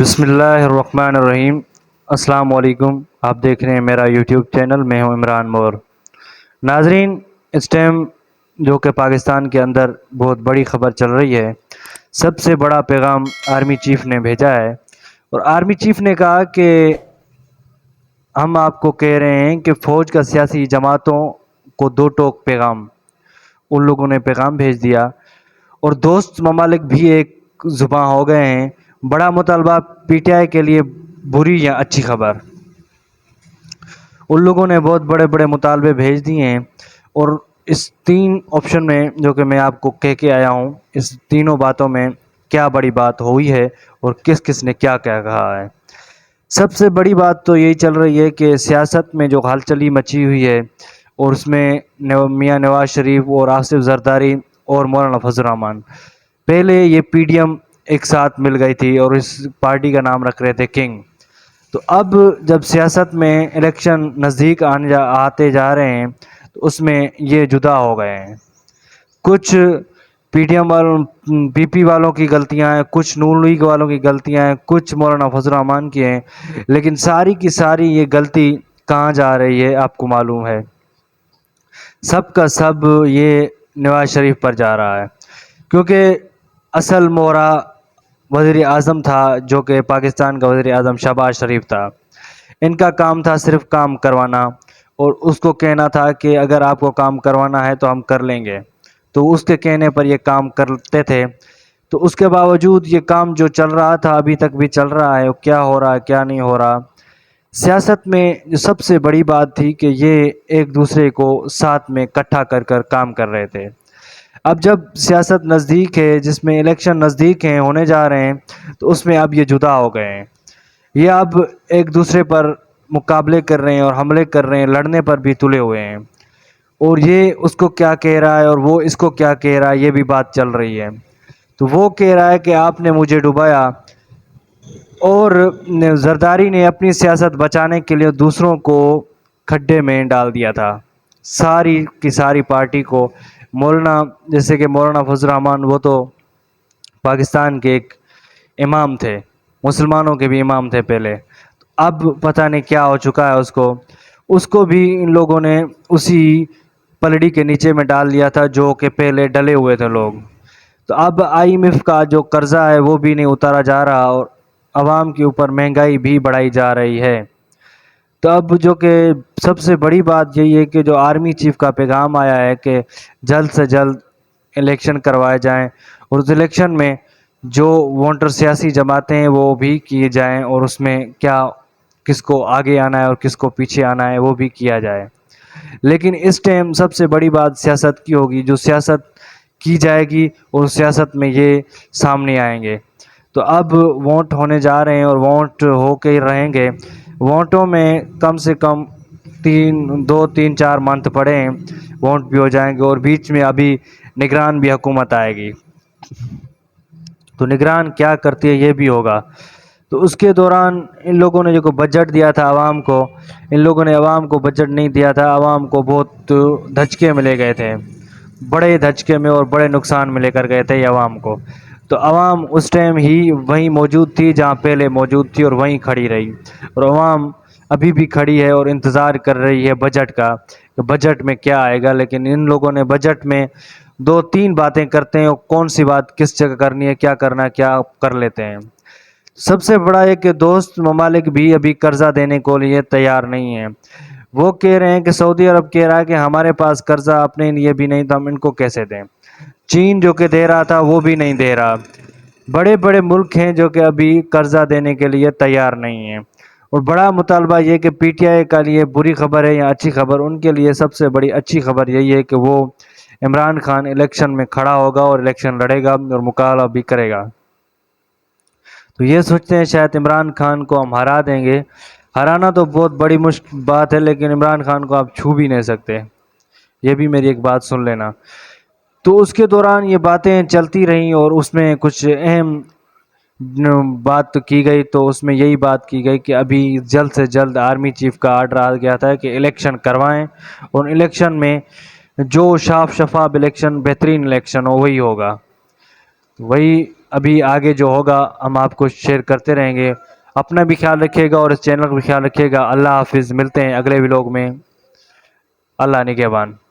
بسم اللہ الرحمن الرحیم۔ السلام علیکم، آپ دیکھ رہے ہیں میرا یوٹیوب چینل، میں ہوں عمران مور۔ ناظرین، اس ٹائم جو کہ پاکستان کے اندر بہت بڑی خبر چل رہی ہے، سب سے بڑا پیغام آرمی چیف نے بھیجا ہے، اور آرمی چیف نے کہا کہ ہم آپ کو کہہ رہے ہیں کہ فوج کا سیاسی جماعتوں کو دو ٹوک پیغام، ان لوگوں نے پیغام بھیج دیا، اور دوست ممالک بھی ایک زباں ہو گئے ہیں۔ بڑا مطالبہ پی ٹی آئی کے لیے بری یا اچھی خبر؟ ان لوگوں نے بہت بڑے بڑے مطالبے بھیج دیے ہیں، اور اس تین آپشن میں جو کہ میں آپ کو کہہ کے آیا ہوں، اس تینوں باتوں میں کیا بڑی بات ہوئی ہے اور کس کس نے کیا کیا کہا ہے۔ سب سے بڑی بات تو یہی چل رہی ہے کہ سیاست میں جو ہلچلی مچی ہوئی ہے، اور اس میں میاں نواز شریف اور آصف زرداری اور مولانا فضل الرحمان، پہلے یہ پی ڈی ایم ایک ساتھ مل گئی تھی اور اس پارٹی کا نام رکھ رہے تھے کنگ۔ تو اب جب سیاست میں الیکشن نزدیک آتے جا رہے ہیں تو اس میں یہ جدا ہو گئے ہیں۔ کچھ پی ڈی ایم والوں، پی پی والوں کی غلطیاں ہیں، کچھ نون لیگ والوں کی غلطیاں ہیں، کچھ مولانا فضل الرحمان کی ہیں، لیکن ساری کی ساری یہ غلطی کہاں جا رہی ہے آپ کو معلوم ہے؟ سب کا سب یہ نواز شریف پر جا رہا ہے، کیونکہ اصل مورا وزیر اعظم تھا، جو کہ پاکستان کا وزیر اعظم شہباز شریف تھا۔ ان کا کام تھا صرف کام کروانا، اور اس کو کہنا تھا کہ اگر آپ کو کام کروانا ہے تو ہم کر لیں گے، تو اس کے کہنے پر یہ کام کرتے تھے۔ تو اس کے باوجود یہ کام جو چل رہا تھا ابھی تک بھی چل رہا ہے، کیا ہو رہا ہے کیا نہیں ہو رہا۔ سیاست میں جو سب سے بڑی بات تھی کہ یہ ایک دوسرے کو ساتھ میں اکٹھا کر کر کام کر رہے تھے۔ اب جب سیاست نزدیک ہے، جس میں الیکشن نزدیک ہیں، ہونے جا رہے ہیں، تو اس میں اب یہ جدا ہو گئے ہیں۔ یہ اب ایک دوسرے پر مقابلے کر رہے ہیں اور حملے کر رہے ہیں، لڑنے پر بھی تلے ہوئے ہیں، اور یہ اس کو کیا کہہ رہا ہے اور وہ اس کو کیا کہہ رہا ہے، یہ بھی بات چل رہی ہے۔ تو وہ کہہ رہا ہے کہ آپ نے مجھے ڈبایا، اور زرداری نے اپنی سیاست بچانے کے لیے دوسروں کو کھڈے میں ڈال دیا تھا، ساری کی ساری پارٹی کو۔ مولانا، جیسے کہ مولانا فضل الرحمان، وہ تو پاکستان کے ایک امام تھے، مسلمانوں کے بھی امام تھے پہلے، اب پتہ نہیں کیا ہو چکا ہے اس کو بھی ان لوگوں نے اسی پلڑی کے نیچے میں ڈال دیا تھا جو کہ پہلے ڈلے ہوئے تھے لوگ۔ تو اب آئی ایم ایف کا جو قرضہ ہے وہ بھی نہیں اتارا جا رہا، اور عوام کے اوپر مہنگائی بھی بڑھائی جا رہی ہے۔ تو اب جو کہ سب سے بڑی بات یہی ہے کہ جو آرمی چیف کا پیغام آیا ہے کہ جلد سے جلد الیکشن کروائے جائیں، اور اس الیکشن میں جو ووٹر سیاسی جماعتیں ہیں وہ بھی کیے جائیں، اور اس میں کیا کس کو آگے آنا ہے اور کس کو پیچھے آنا ہے وہ بھی کیا جائے۔ لیکن اس ٹائم سب سے بڑی بات سیاست کی ہوگی، جو سیاست کی جائے گی اور سیاست میں یہ سامنے آئیں گے۔ تو اب ووٹ ہونے جا رہے ہیں اور ووٹ ہو کے ہی رہیں گے۔ ووٹوں میں کم سے کم 2-3-4 منتھ پڑے ہیں، ووٹ بھی ہو جائیں گے، اور بیچ میں ابھی نگران بھی حکومت آئے گی، تو نگران کیا کرتی ہے یہ بھی ہوگا۔ تو اس کے دوران ان لوگوں نے جو بجٹ دیا تھا عوام کو، ان لوگوں نے عوام کو بجٹ نہیں دیا تھا، عوام کو بہت دھچکے میں لے گئے تھے، بڑے دھچکے میں اور بڑے نقصان میں لے کر گئے تھے عوام کو۔ تو عوام اس ٹائم ہی وہیں موجود تھی جہاں پہلے موجود تھی، اور وہیں کھڑی رہی، اور عوام ابھی بھی کھڑی ہے اور انتظار کر رہی ہے بجٹ کا کہ بجٹ میں کیا آئے گا۔ لیکن ان لوگوں نے بجٹ میں 2-3 باتیں کرتے ہیں، اور کون سی بات کس جگہ کرنی ہے، کیا کرنا ہے، کیا کر لیتے ہیں۔ سب سے بڑا ہے کہ دوست ممالک بھی ابھی قرضہ دینے کو لیے تیار نہیں ہیں۔ وہ کہہ رہے ہیں کہ سعودی عرب کہہ رہا ہے کہ ہمارے پاس قرضہ اپنے لیے بھی نہیں تو ہم ان کو کیسے دیں۔ چین جو کہ دے رہا تھا وہ بھی نہیں دے رہا۔ بڑے بڑے ملک ہیں جو کہ ابھی قرضہ دینے کے لیے تیار نہیں ہیں، اور بڑا مطالبہ یہ کہ پی ٹی آئی کا لیے بری خبر ہے یا اچھی خبر، ان کے لیے سب سے بڑی اچھی خبر یہی ہے کہ وہ عمران خان الیکشن میں کھڑا ہوگا اور الیکشن لڑے گا اور مقابلہ بھی کرے گا۔ تو یہ سوچتے ہیں شاید عمران خان کو ہم ہرا دیں گے۔ ہرانا تو بہت بڑی مشکل بات ہے، لیکن عمران خان کو آپ چھو بھی نہیں سکتے، یہ بھی میری ایک بات سن لینا۔ تو اس کے دوران یہ باتیں چلتی رہیں، اور اس میں کچھ اہم بات کی گئی، تو اس میں یہی بات کی گئی کہ ابھی جلد سے جلد آرمی چیف کا آرڈر آ گیا تھا کہ الیکشن کروائیں، اور الیکشن میں جو شفاف الیکشن، بہترین الیکشن ہو وہی ہوگا۔ وہی ابھی آگے جو ہوگا ہم آپ کو شیئر کرتے رہیں گے. اپنا بھی خیال رکھیے گا اور اس چینل کا بھی خیال رکھیے گا. اللہ حافظ. ملتے ہیں اگلے ولاگ میں. اللہ نگہبان.